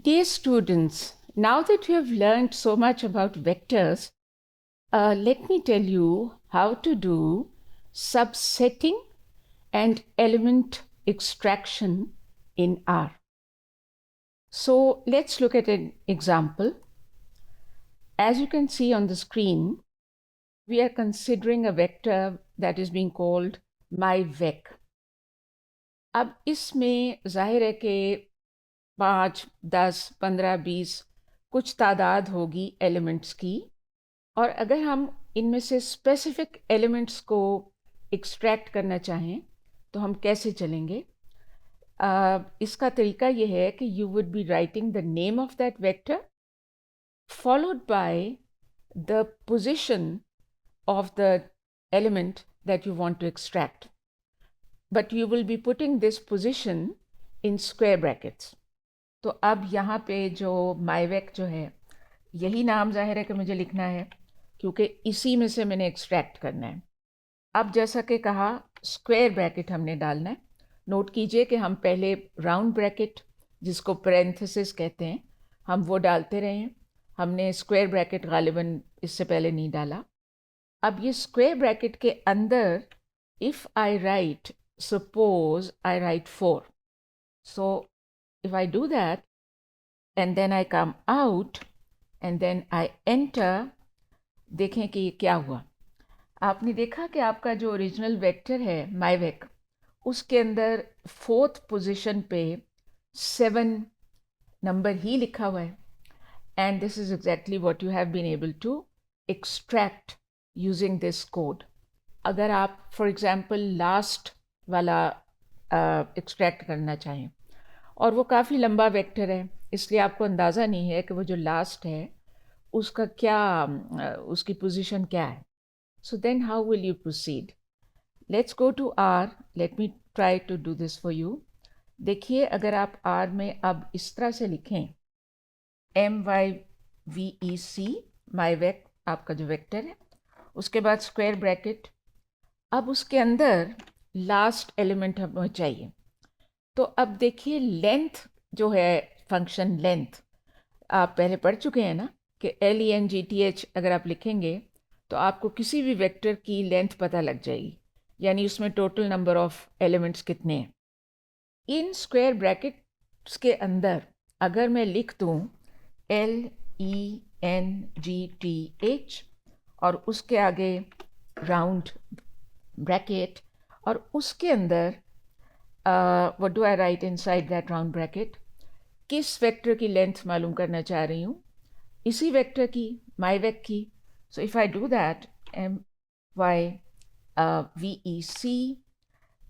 Okay, students, now that you have learned so much about vectors, let me tell you how to do subsetting and element extraction in R. So let's look at an example. As you can see on the screen, we are considering a vector that is being called myvec. अब इसमें जाहिर है कि 5, 10, 15, 20 कुछ तादाद होगी elements की, और अगर हम इनमें से स्पेसिफिक एलिमेंट्स को एक्सट्रैक्ट करना चाहें तो हम कैसे चलेंगे? इसका तरीका ये है कि you would be writing the name of that vector followed by the position of the element that you want to extract. But you will be putting this position in square brackets. तो अब यहाँ पे जो myvec जो है, यही नाम जाहिर है कि मुझे लिखना है क्योंकि इसी में से मैंने एक्सट्रैक्ट करना है। अब जैसा कि कहा, स्क्वायर ब्रैकेट हमने डालना है। नोट कीजिए कि हम पहले राउंड ब्रैकेट, जिसको पैरेंथेसिस कहते हैं, हम वो डालते रहे हैं। हमने स्क्वायर ब्रैकेट गालिबन इससे पहले नहीं डाला। अब ये स्क्वायर ब्रैकेट के अंदर if I right, suppose I right 4, so if I do that and then I come out and then I enter, देखें कि ये क्या हुआ। आपने देखा कि आपका जो ओरिजिनल वेक्टर है myvec, उसके अंदर 4th पोजीशन पे 7 नंबर ही लिखा हुआ है, and this is exactly what you have been able to extract using this code. अगर आप फॉर एग्जांपल लास्ट वाला एक्सट्रैक्ट करना चाहें और वो काफ़ी लंबा वेक्टर है, इसलिए आपको अंदाज़ा नहीं है कि वो जो लास्ट है उसका क्या, उसकी पोजीशन क्या है। So then how will you proceed? Let's go to R. Let me try to do this for you. देखिए, अगर आप आर में अब इस तरह से लिखें myvec, myvec आपका जो वेक्टर है, उसके बाद स्क्वायर ब्रैकेट, अब उसके अंदर लास्ट एलिमेंट हमें चाहिए। तो अब देखिए, लेंथ जो है, फंक्शन लेंथ आप पहले पढ़ चुके हैं ना कि LENGTH अगर आप लिखेंगे तो आपको किसी भी वेक्टर की लेंथ पता लग जाएगी, यानी उसमें टोटल नंबर ऑफ एलिमेंट्स कितने हैं। इन स्क्वायर ब्रैकेट्स के अंदर अगर मैं लिख दूँ LENGTH और उसके आगे राउंड ब्रैकेट, और उसके अंदर what do I right inside that round bracket? किस वेक्टर की लेंथ मालूम करना चाह रही हूँ? इसी वेक्टर की, myvec की। So if I do that MYVEC,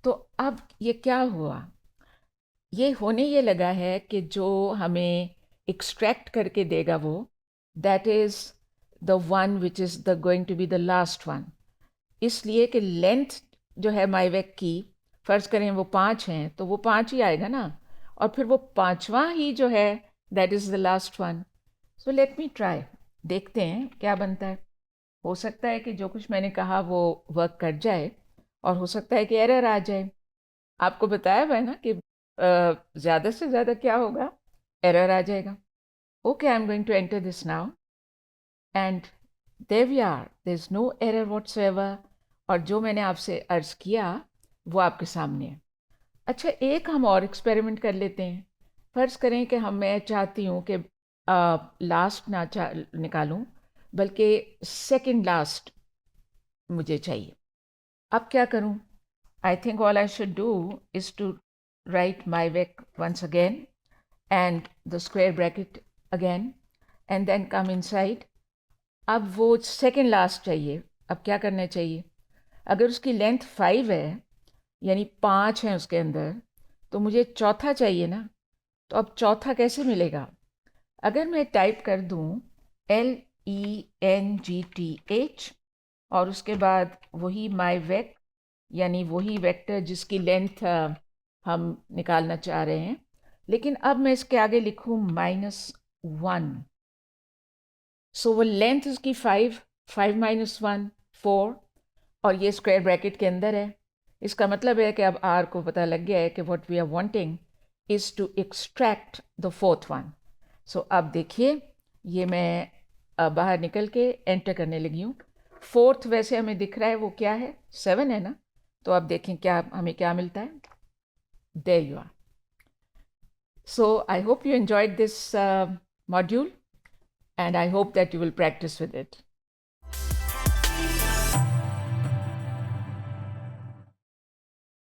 तो अब ये क्या हुआ? ये होने ये लगा है कि जो हमें एक्सट्रैक्ट करके देगा वो, that is the one which is the going to be the last one. इसलिए कि लेंथ जो है myvec की, फ़र्ज़ करें वो 5 हैं तो वो 5 ही आएगा ना, और फिर वो 5वां ही जो है that is the last one. So let me try, देखते हैं क्या बनता है। हो सकता है कि जो कुछ मैंने कहा वो वर्क कर जाए, और हो सकता है कि एरर आ जाए। आपको बताया हुआ है ना कि ज़्यादा से ज़्यादा क्या होगा, एरर आ जाएगा। Okay, I am going to enter this now and there we are, there is no error whatsoever, और जो मैंने आपसे अर्ज़ किया वो आपके सामने है। अच्छा, एक हम और एक्सपेरिमेंट कर लेते हैं। फ़र्ज़ करें कि मैं चाहती हूँ कि लास्ट ना निकालूं, बल्कि सेकंड लास्ट मुझे चाहिए। अब क्या करूं? I think all I should do is to write myvec once again and the square bracket again and then come inside. अब वो सेकंड लास्ट चाहिए। अब क्या करना चाहिए? अगर उसकी लेंथ 5 है, यानी 5 हैं उसके अंदर, तो मुझे चौथा चाहिए ना। तो अब चौथा कैसे मिलेगा? अगर मैं टाइप कर दूं LENGTH और उसके बाद वही myvec, यानी वही वेक्टर जिसकी लेंथ हम निकालना चाह रहे हैं, लेकिन अब मैं इसके आगे लिखूं -1। सो वो लेंथ उसकी 5 -1 4, और ये स्क्वायर ब्रैकेट के अंदर है। इसका मतलब है कि अब आर को पता लग गया है कि what we are wanting is to extract the 4th one. So अब देखिए ये मैं बाहर निकल के एंटर करने लगी हूँ। फोर्थ वैसे हमें दिख रहा है वो क्या है, 7 है ना, तो अब देखें क्या हमें क्या मिलता है। There you are. So I hope you enjoyed this module, and I hope that you will practice with it.